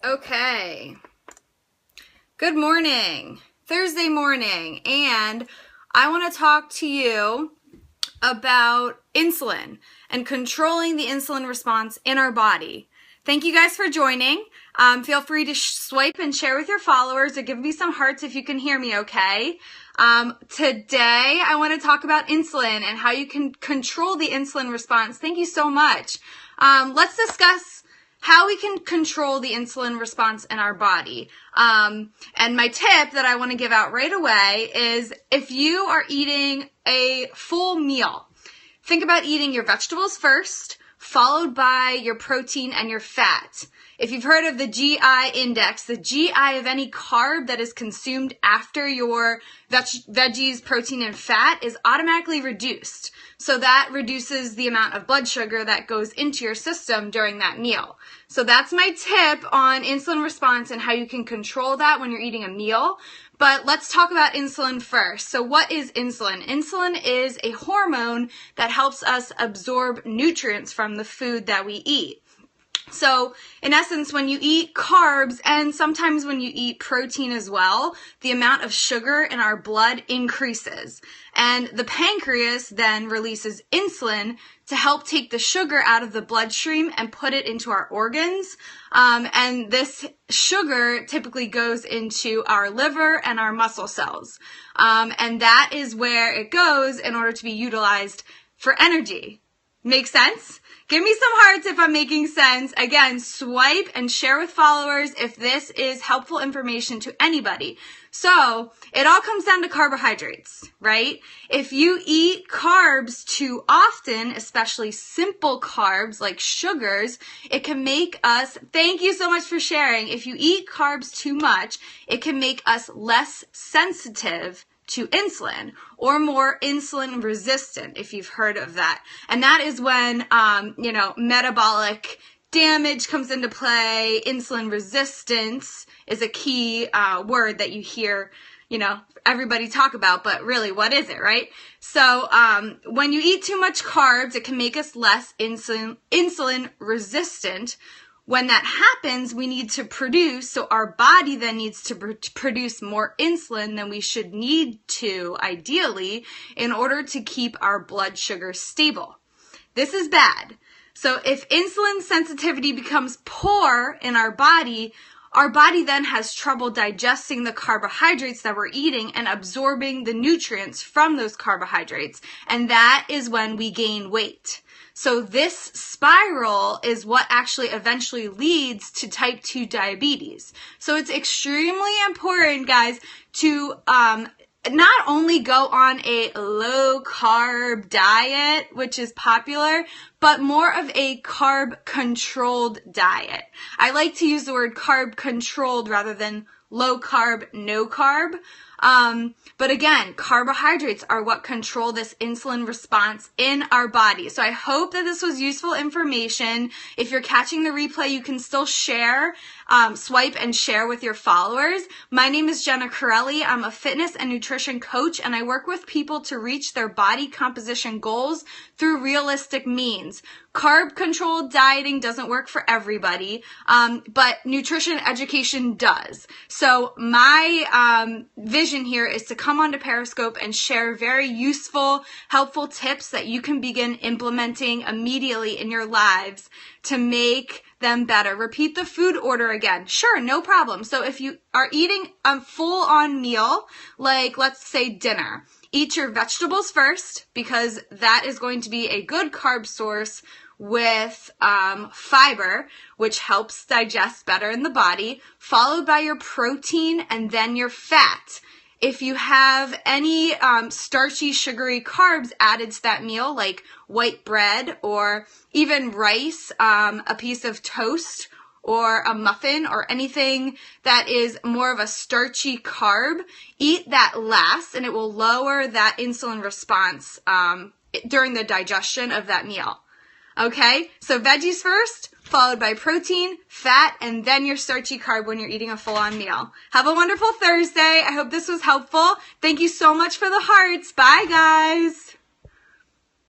Okay, good morning, Thursday morning, and I want to talk to you about insulin and controlling the insulin response in our body. Thank you guys for joining. Feel free to swipe and share with your followers or give me some hearts if you can hear me okay. Today I want to talk about insulin and how you can control the insulin response. Thank you so much. Let's discuss how we can control the insulin response in our body. And my tip that I want to give out right away is if you are eating a full meal, think about eating your vegetables first, followed by your protein and your fat. If you've heard of the GI index, the GI of any carb that is consumed after your veggies, protein, and fat is automatically reduced. So that reduces the amount of blood sugar that goes into your system during that meal. So that's my tip on insulin response and how you can control that when you're eating a meal. But let's talk about insulin first. So what is insulin? Insulin is a hormone that helps us absorb nutrients from the food that we eat. So in essence, when you eat carbs and sometimes when you eat protein as well, the amount of sugar in our blood increases. And the pancreas then releases insulin to help take the sugar out of the bloodstream and put it into our organs. And this sugar typically goes into our liver and our muscle cells. And that is where it goes in order to be utilized for energy. Make sense? Give me some hearts if I'm making sense. Again, swipe and share with followers if this is helpful information to anybody. So it all comes down to carbohydrates, right? If you eat carbs too often, especially simple carbs like sugars, it can make us, thank you so much for sharing. If you eat carbs too much, it can make us less sensitive to insulin or more insulin resistant, if you've heard of that. And that is when, metabolic damage comes into play. Insulin resistance is a key word that you hear, everybody talk about, but really, what is it, right? So when you eat too much carbs, it can make us less insulin resistant. When that happens, we need to produce, so our body then needs to produce more insulin than we should need to, ideally, in order to keep our blood sugar stable. This is bad. So if insulin sensitivity becomes poor in our body then has trouble digesting the carbohydrates that we're eating and absorbing the nutrients from those carbohydrates. And that is when we gain weight. So this spiral is what actually eventually leads to type 2 diabetes. So it's extremely important, guys, to not only go on a low carb diet, which is popular, but more of a carb controlled diet. I like to use the word carb controlled rather than low carb, no carb. But again, carbohydrates are what control this insulin response in our body. So I hope that this was useful information. If you're catching the replay, you can still share, swipe and share with your followers. My name is Jenna Corelli. I'm a fitness and nutrition coach, and I work with people to reach their body composition goals through realistic means. Carb-controlled dieting doesn't work for everybody, but nutrition education does. So my vision here is to come onto Periscope and share very useful, helpful tips that you can begin implementing immediately in your lives to make them better. Repeat the food order again. Sure, no problem. So if you are eating a full-on meal, like let's say dinner, eat your vegetables first because that is going to be a good carb source with fiber, which helps digest better in the body, followed by your protein and then your fat. If you have any starchy, sugary carbs added to that meal, like white bread or even rice, a piece of toast or a muffin or anything that is more of a starchy carb, eat that last and it will lower that insulin response during the digestion of that meal. Okay, so veggies first, followed by protein, fat, and then your starchy carb when you're eating a full-on meal. Have a wonderful Thursday. I hope this was helpful. Thank you so much for the hearts. Bye, guys.